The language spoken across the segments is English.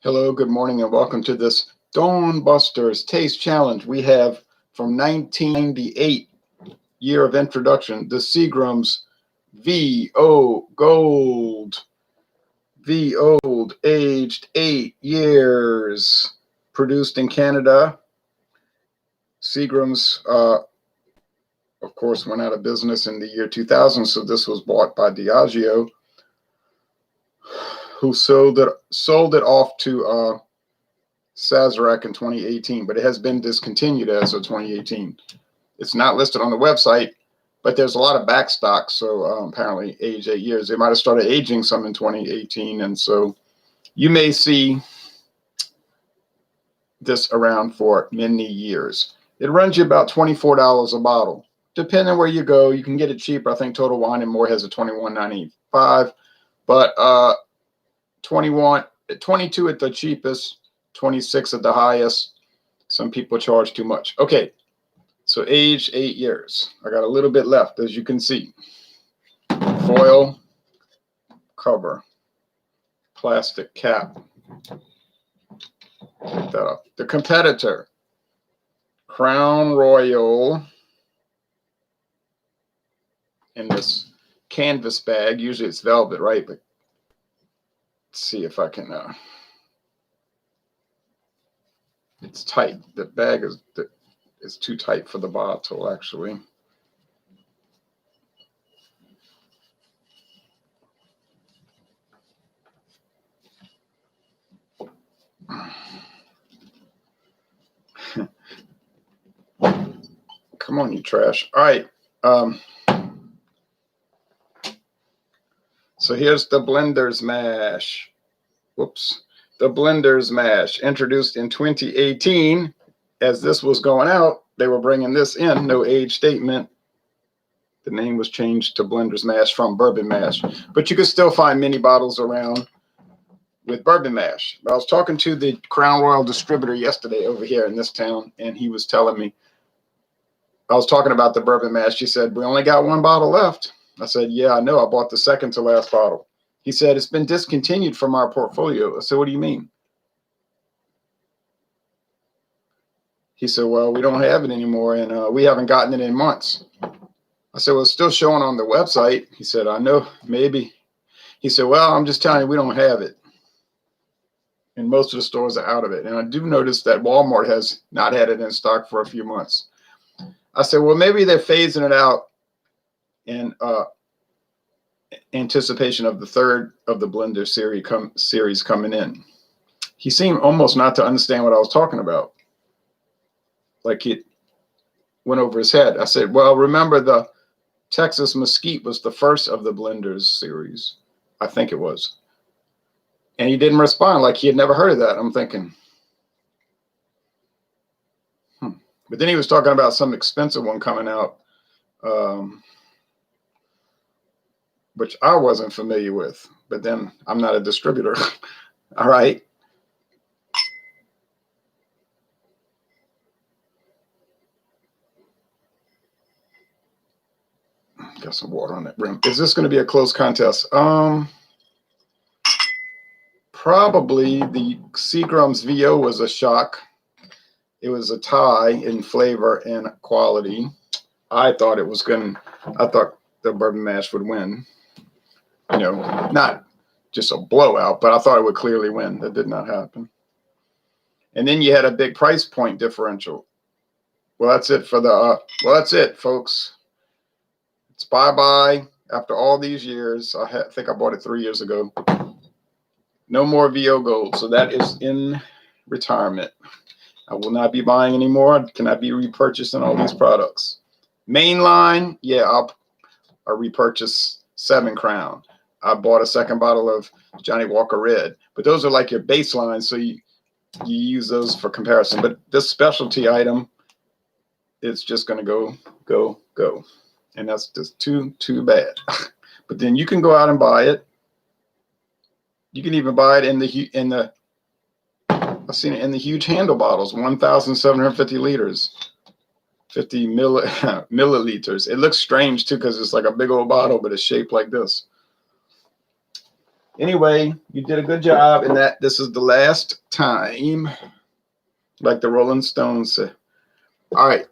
Hello, good morning, and welcome to this Dawn Busters Taste Challenge. We have from 1998, year of introduction, the Seagram's VO Gold. V Old, aged 8 years, produced in Canada. Seagram's, of course, went out of business in the year 2000, so this was bought by Diageo, who sold it off to Sazerac in 2018, but it has been discontinued as of 2018. It's not listed on the website, but there's a lot of backstock. So apparently aged 8 years. They might have started aging some in 2018. And so you may see this around for many years. It runs you about $24 a bottle. Depending where you go, you can get it cheaper. I think Total Wine and More has a $21.95, but 22 at the cheapest, 26 at the highest. Some people charge too much. Okay, so aged 8 years. I got a little bit left, as you can see. Foil cover, plastic cap. Pick that up. The competitor, Crown Royal, in this canvas bag. Usually it's velvet, right? But let's see if I can. It's tight. The bag is too tight for the bottle, actually. Come on, you trash. All right. So here's the Blender's Mash. Whoops. The Blender's Mash, introduced in 2018. As this was going out, they were bringing this in. No age statement. The name was changed to Blender's Mash from Bourbon Mash. But you could still find many bottles around with Bourbon Mash. I was talking to the Crown Royal distributor yesterday over here in this town, and he was telling me, I was talking about the Bourbon Mash. He said, we only got one bottle left. I said, yeah, I know. I bought the second to last bottle. He said, it's been discontinued from our portfolio. I said, what do you mean? He said, well, we don't have it anymore, and we haven't gotten it in months. I said, well, it's still showing on the website. He said, I know, maybe. He said, well, I'm just telling you, we don't have it. And most of the stores are out of it. And I do notice that Walmart has not had it in stock for a few months. I said, well, maybe they're phasing it out in anticipation of the third of the Blender series coming in. He seemed almost not to understand what I was talking about. Like it went over his head. I said, well, remember the Texas Mesquite was the first of the Blenders series. I think it was. And he didn't respond, like he had never heard of that. I'm thinking, But then he was talking about some expensive one coming out, which I wasn't familiar with. But then I'm not a distributor. All right. Got some water on that rim. Is this going to be a close contest? Probably the Seagram's VO was a shock. It was a tie in flavor and quality. I thought the Bourbon Mash would win. You know, not just a blowout, but I thought it would clearly win. That did not happen. And then you had a big price point differential. Well, that's it for the, well, that's it, folks. It's bye-bye after all these years. I think I bought it 3 years ago. No more VO Gold. So that is in retirement. I will not be buying anymore. Cannot be repurchasing all these products. Mainline, yeah, I'll repurchase 7 Crown. I bought a second bottle of Johnny Walker Red. But those are like your baseline, so you use those for comparison. But this specialty item, it's just going to go. And that's just too bad. But then you can go out and buy it. You can even buy it in the I've seen it in the huge handle bottles, 1,750 liters, 50 milliliters. It looks strange too because it's like a big old bottle, but it's shaped like this. Anyway, you did a good job in that. This is the last time, like the Rolling Stones say. All right.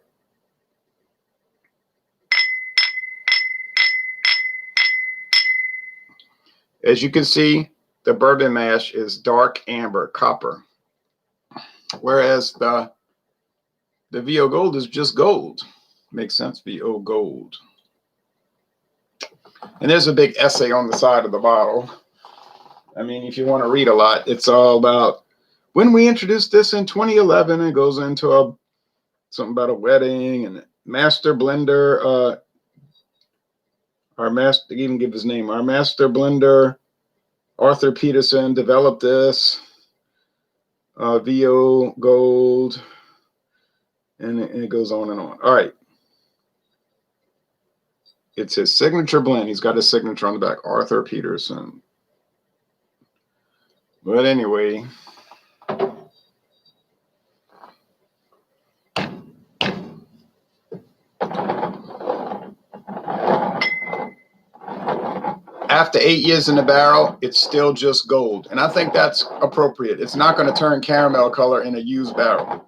As you can see, the Bourbon Mash is dark amber, copper, whereas the VO Gold is just gold. Makes sense, VO Gold. And there's a big essay on the side of the bottle. I mean, if you want to read a lot, it's all about when we introduced this in 2011. It goes into something about a wedding and master blender. Our master, even give his name. Our master blender, Arthur Peterson, developed this VO Gold, and it goes on and on. All right. It's his signature blend. He's got his signature on the back, Arthur Peterson. But anyway, after 8 years in the barrel, it's still just gold. And I think that's appropriate. It's not going to turn caramel color in a used barrel.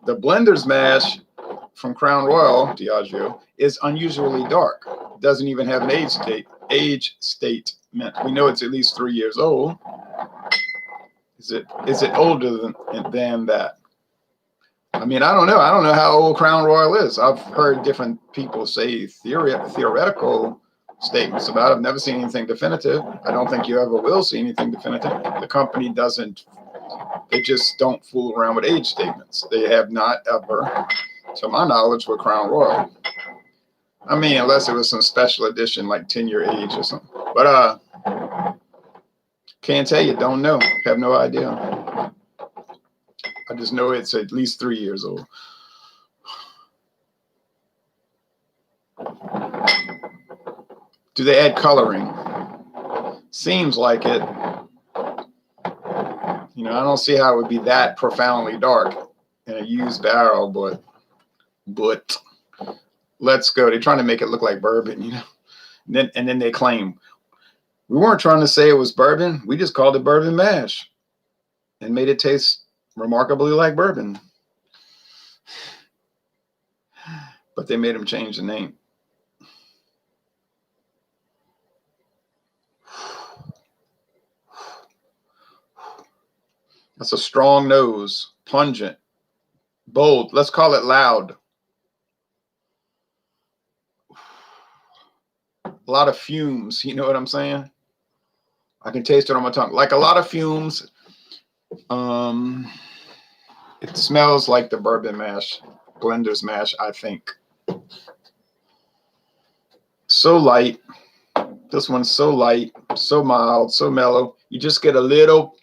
The Blender's Mash from Crown Royal, Diageo, is unusually dark. It doesn't even have an age statement. We know it's at least 3 years old. Is it older than that? I mean, I don't know. I don't know how old Crown Royal is. I've heard different people say theoretical statements about it. I've never seen anything definitive. I don't think you ever will see anything definitive. The company doesn't. They just don't fool around with age statements. They have not ever, to my knowledge, with Crown Royal. I mean, unless it was some special edition, like 10-year age or something. But can't tell you. Don't know. Have no idea. I just know it's at least 3 years old. Do they add coloring? Seems like it. You know, I don't see how it would be that profoundly dark in a used barrel, but let's go. They're trying to make it look like bourbon, you know. And then they claim we weren't trying to say it was bourbon. We just called it Bourbon Mash and made it taste remarkably like bourbon. But they made him change the name. That's a strong nose, pungent, bold. Let's call it loud. A lot of fumes. You know what I'm saying? I can taste it on my tongue. Like a lot of fumes. It smells like the Bourbon Mash, Blender's Mash, I think. So light. This one's so light, so mild, so mellow. You just get a little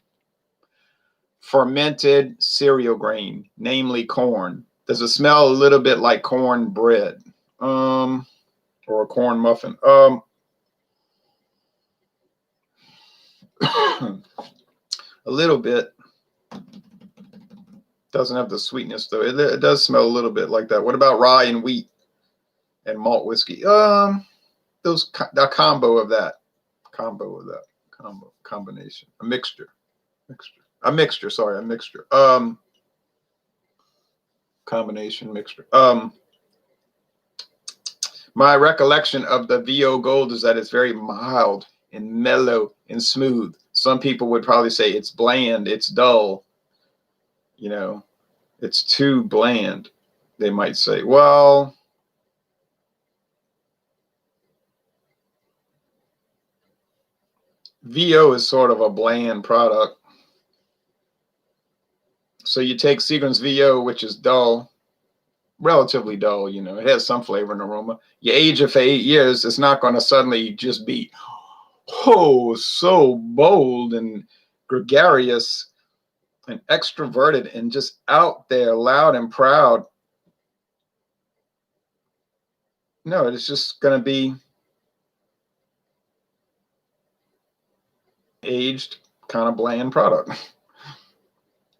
fermented cereal grain, namely corn. Does it smell a little bit like corn bread? Or a corn muffin? A little bit. Doesn't have the sweetness though. It does smell a little bit like that. What about rye and wheat and malt whiskey? The combination, a mixture. Combination mixture. My recollection of the VO Gold is that it's very mild and mellow and smooth. Some people would probably say it's bland, it's dull. You know, it's too bland, they might say. Well, VO is sort of a bland product. So you take Seagram's VO, which is dull, relatively dull, you know, it has some flavor and aroma. You age it for 8 years, it's not going to suddenly just be, oh, so bold and gregarious and extroverted and just out there, loud and proud. No, it's just going to be aged, kind of bland product.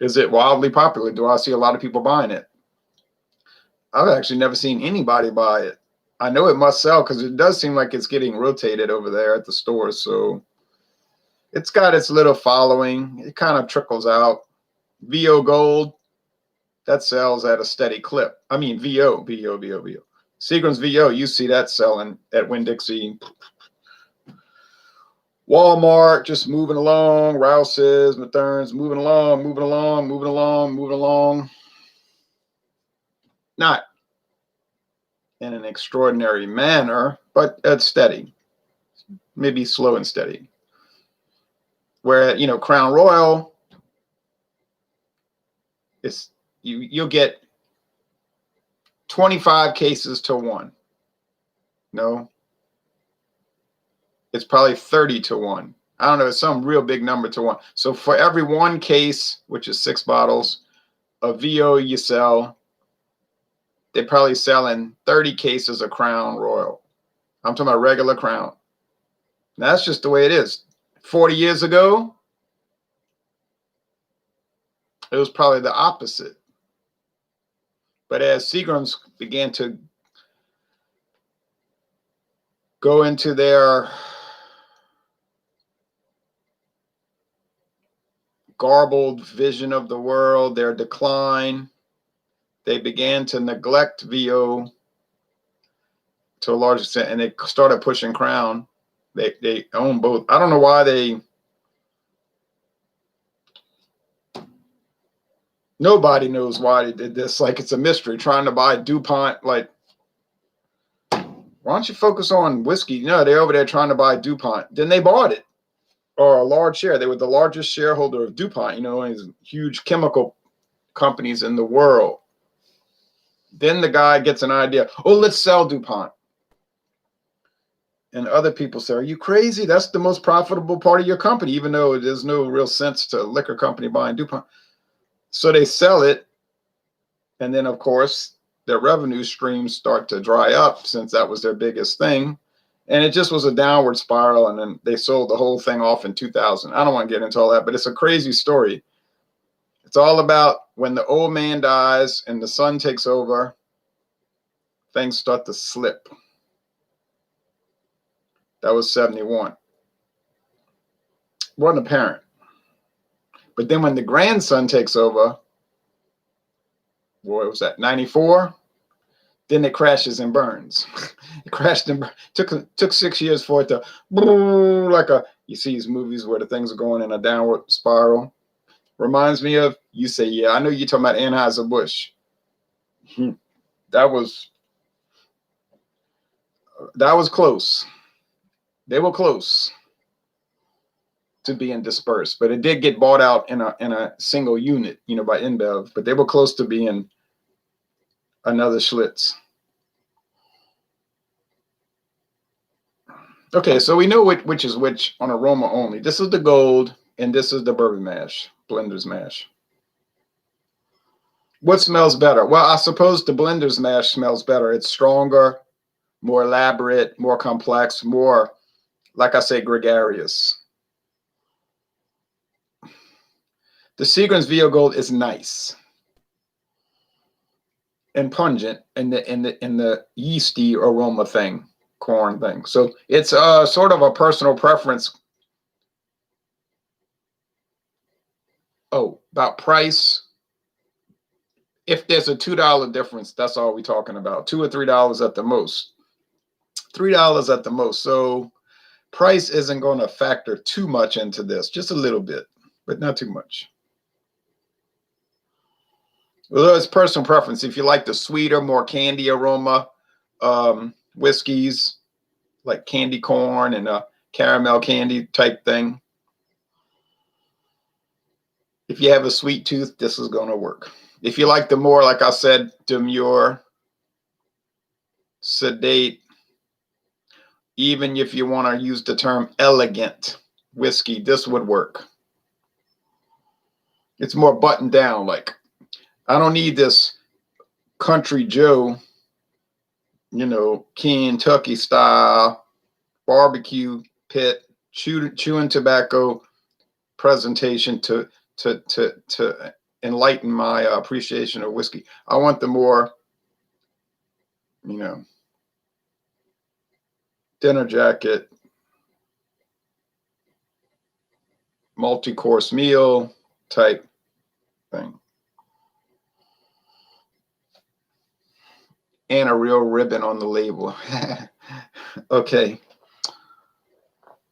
Is it wildly popular? Do I see a lot of people buying it? I've actually never seen anybody buy it. I know it must sell because it does seem like it's getting rotated over there at the stores. So it's got its little following. It kind of trickles out. VO Gold, that sells at a steady clip. I mean, VO. Seagram's VO, you see that selling at Winn-Dixie. Walmart, just moving along. Rouse's, Mathern's, moving along. Not in an extraordinary manner, but it's steady. Maybe slow and steady. Where, Crown Royal, you'll get 25 cases to 1. No, it's probably 30 to 1. I don't know, it's some real big number to 1. So for every 1 case, which is 6 bottles of VO you sell, they're probably selling 30 cases of Crown Royal. I'm talking about regular Crown. Now, that's just the way it is. 40 years ago, it was probably the opposite. But as Seagram's began to go into their garbled vision of the world, their decline, they began to neglect VO to a large extent, and they started pushing Crown. They own both. I don't know why nobody knows why they did this. Like, it's a mystery, trying to buy DuPont. Like, why don't you focus on whiskey? They're over there trying to buy DuPont. Then they bought it, or a large share. They were the largest shareholder of DuPont, these huge chemical companies in the world. Then the guy gets an idea. Oh, let's sell DuPont. And other people say, are you crazy? That's the most profitable part of your company, even though there's no real sense to a liquor company buying DuPont. So they sell it. And then, of course, their revenue streams start to dry up, since that was their biggest thing. And it just was a downward spiral. And then they sold the whole thing off in 2000. I don't want to get into all that, but it's a crazy story. It's all about when the old man dies and the son takes over, things start to slip. That was 71. Wasn't apparent. But then when the grandson takes over, what was that, 94? Then it crashes and burns. It crashed and took 6 years for it to, you see these movies where the things are going in a downward spiral. Reminds me of, you say, yeah, I know you're talking about Anheuser-Busch. That was close. They were close to being dispersed, but it did get bought out in a single unit, by InBev, but they were close to being another Schlitz. Okay, so we know which is which on aroma only. This is the gold, and this is the Bourbon Mash, Blender's Mash. What smells better? Well, I suppose the Blender's Mash smells better. It's stronger, more elaborate, more complex, more, like I say, gregarious. The Seagram's VO Gold is nice and pungent in the yeasty aroma thing, corn thing. So it's sort of a personal preference. Oh, about price. If there's a $2 difference, that's all we're talking about. $2 or $3 at the most. $3 at the most. So price isn't going to factor too much into this. Just a little bit, but not too much. Well, it's personal preference. If you like the sweeter, more candy aroma whiskeys, like candy corn and a caramel candy type thing. If you have a sweet tooth, this is going to work. If you like the more, like I said, demure, sedate, even if you want to use the term elegant whiskey, this would work. It's more buttoned down. Like, I don't need this Country Joe, Kentucky style barbecue pit chewing tobacco presentation to enlighten my appreciation of whiskey. I want the more, dinner jacket, multi-course meal type thing. And a real ribbon on the label. Okay.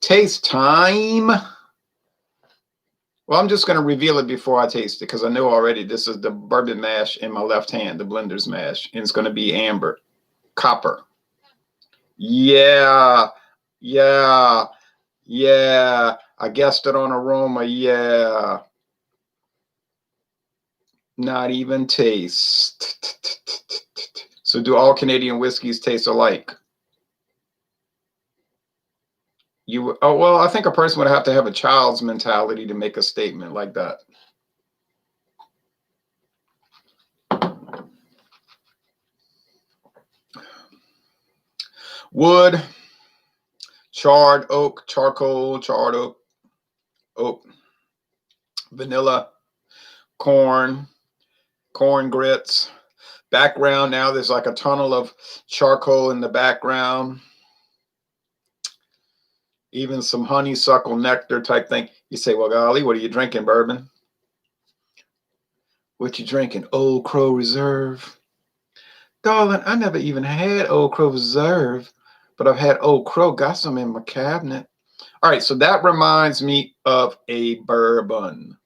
Taste time. Well, I'm just going to reveal it before I taste it because I know already this is the bourbon mash in my left hand, the blender's mash, and it's going to be amber, copper. Yeah, yeah, yeah. I guessed it on aroma. Yeah. Not even taste. So do all Canadian whiskeys taste alike? Well, I think a person would have to have a child's mentality to make a statement like that. Wood, charred oak, charcoal, charred oak, vanilla, corn grits. Background, now there's like a tunnel of charcoal in the background. Even some honeysuckle nectar type thing. You say, well, golly, what are you drinking, bourbon? What you drinking? Old Crow Reserve. Darling, I never even had Old Crow Reserve, but I've had Old Crow. Got some in my cabinet. All right, so that reminds me of a bourbon.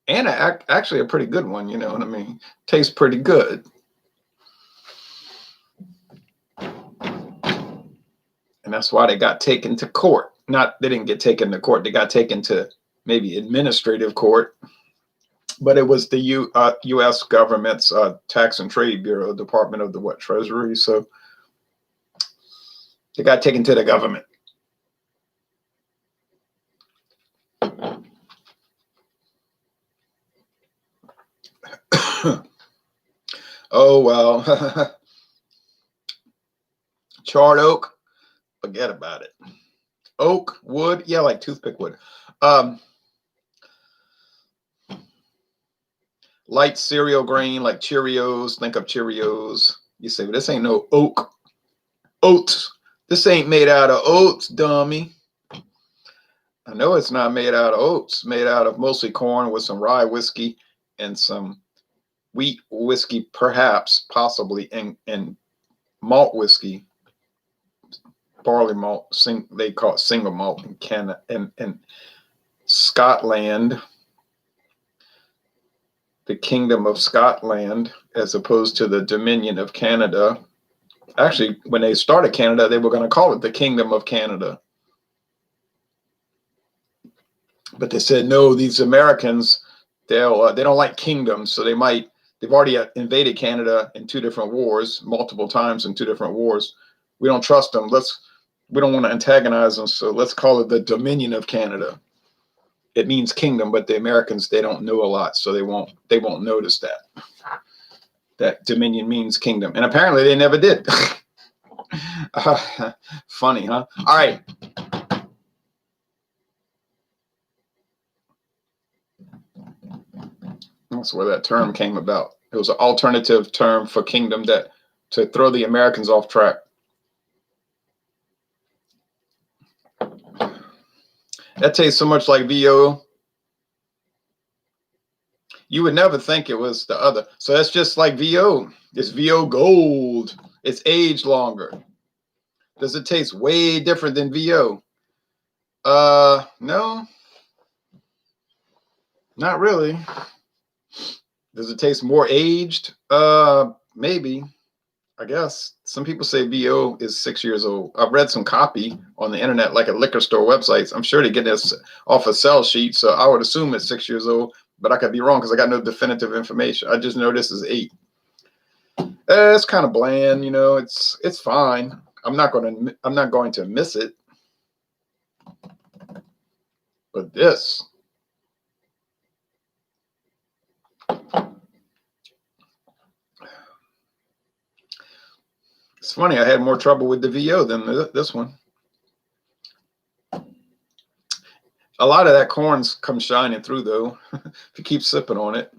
And actually a pretty good one, you know what I mean? Tastes pretty good. And that's why they got taken to court. They didn't get taken to court. They got taken to maybe administrative court. But it was the U.S. government's Tax and Trade Bureau, Department of the Treasury. So they got taken to the government. Oh, well. Charred oak, forget about it. Oak, wood, yeah, like toothpick wood. Light cereal grain, like Cheerios. Think of Cheerios. You say, well, this ain't no oats. This ain't made out of oats, dummy. I know it's not made out of oats. It's made out of mostly corn with some rye whiskey and some wheat whiskey, perhaps, possibly, and malt whiskey, barley malt. They call it single malt in Canada and Scotland. The Kingdom of Scotland, as opposed to the Dominion of Canada. Actually, when they started Canada, they were going to call it the Kingdom of Canada. But they said, no, these Americans, they don't like kingdoms, so they've already invaded Canada in 2 different wars, multiple times in 2 different wars. We don't trust them. We don't want to antagonize them, so let's call it the Dominion of Canada. It means kingdom, but the Americans, they don't know a lot, so they won't notice that Dominion means kingdom. And apparently they never did. Funny, huh? All right. That's where that term came about. It was an alternative term for kingdom to throw the Americans off track. That tastes so much like VO. You would never think it was the other. So that's just like VO. It's VO Gold. It's aged longer. Does it taste way different than VO? No. Not really. Does it taste more aged? Maybe. I guess. Some people say VO is 6 years old. I've read some copy on the internet, like at liquor store websites. I'm sure they get this off a sell sheet, so I would assume it's 6 years old, but I could be wrong because I got no definitive information. I just know this is 8. It's kind of bland, you know. It's fine. I'm not going to miss it. But this. It's funny, I had more trouble with the VO than this one. A lot of that corn's come shining through though, if you keep sipping on it.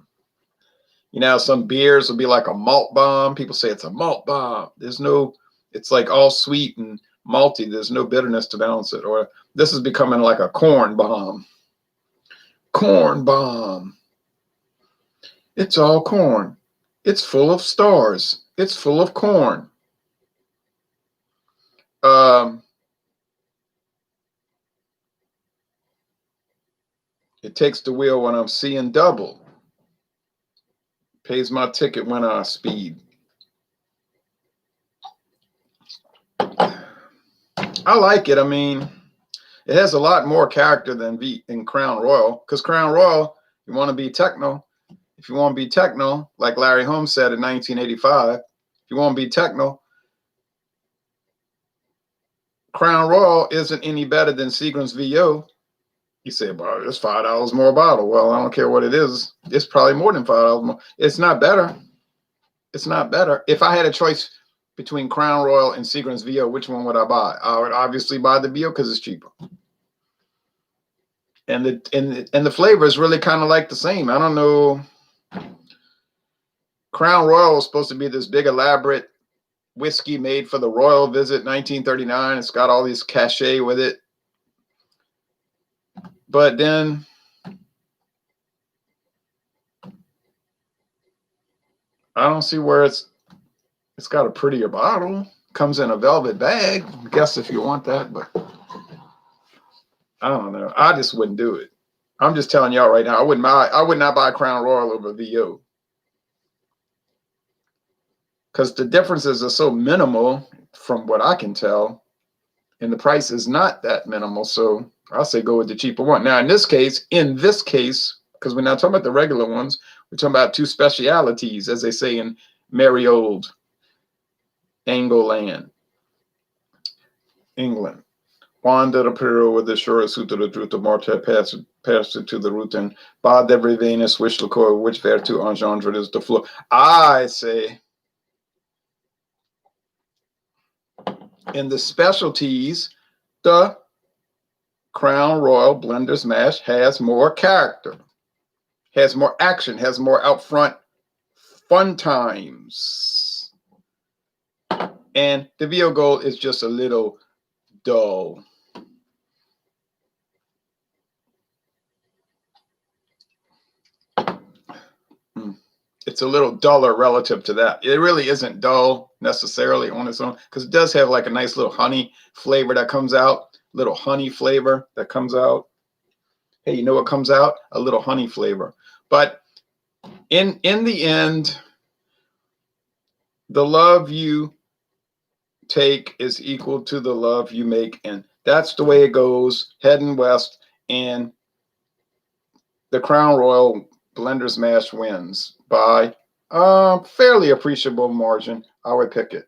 You know, some beers will be like a malt bomb. People say it's a malt bomb. There's no, it's like all sweet and malty. There's no bitterness to balance it. Or this is becoming like a corn bomb. Corn bomb. It's all corn. It's full of stars. It's full of corn. It takes the wheel when I'm seeing double. Pays my ticket when I speed. I like it. I mean, it has a lot more character than Crown Royal, because Crown Royal, you want to be techno. If you want to be techno, like Larry Holmes said in 1985, if you want to be techno, Crown Royal isn't any better than Seagram's VO. You say, well, it's $5 more a bottle. Well, I don't care what it is. It's probably more than $5 more. It's not better. It's not better. If I had a choice between Crown Royal and Seagram's VO, which one would I buy? I would obviously buy the VO because it's cheaper. And the flavor is really kind of like the same. I don't know. Crown Royal is supposed to be this big elaborate whiskey made for the royal visit 1939. It's got all these cachet with it. But then I don't see where it's got a prettier bottle. Comes in a velvet bag. I guess if you want that, but I don't know. I just wouldn't do it. I'm just telling y'all right now, I would not buy Crown Royal over VO. Because the differences are so minimal from what I can tell. And the price is not that minimal. So I'll say go with the cheaper one. Now, in this case, because we're not talking about the regular ones, we're talking about two specialities, as they say in merry old Anglo-land, England. Juan de la Pero with the sure suit to the truth of Marte passed it to the root and bad de Venus, which liqueur, which vertu engendre is the flow. I say in the specialties, the Crown Royal Blender's Mash has more character, has more action, has more out front fun times. And the VO Gold is just a little dull. It's a little duller relative to that. It really isn't dull necessarily on its own, because it does have like a nice little honey flavor that comes out, little honey flavor that comes out. Hey, you know what comes out? A little honey flavor. But in the end, the love you take is equal to the love you make, and that's the way it goes, heading west, and the Crown Royal Blender's Mash wins by a fairly appreciable margin. I would pick it.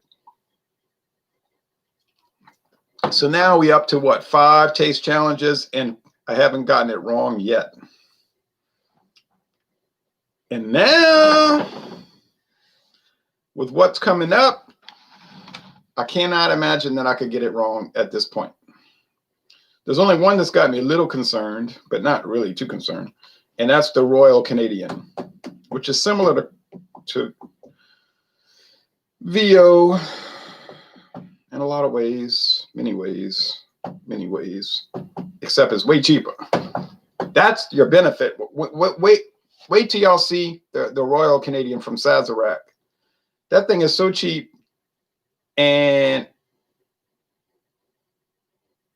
So now we up to what, 5 taste challenges, and I haven't gotten it wrong yet. And now, with what's coming up, I cannot imagine that I could get it wrong at this point. There's only one that's got me a little concerned, but not really too concerned, and that's the Royal Canadian, which is similar to VO in a lot of ways, many ways, except it's way cheaper. That's your benefit. Wait till y'all see the Royal Canadian from Sazerac. That thing is so cheap, and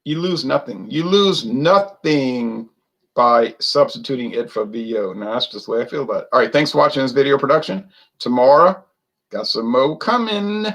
you lose nothing. You lose nothing by substituting it for VO. Now, that's just the way I feel about it. All right, thanks for watching this video production. Tomorrow, got some more coming.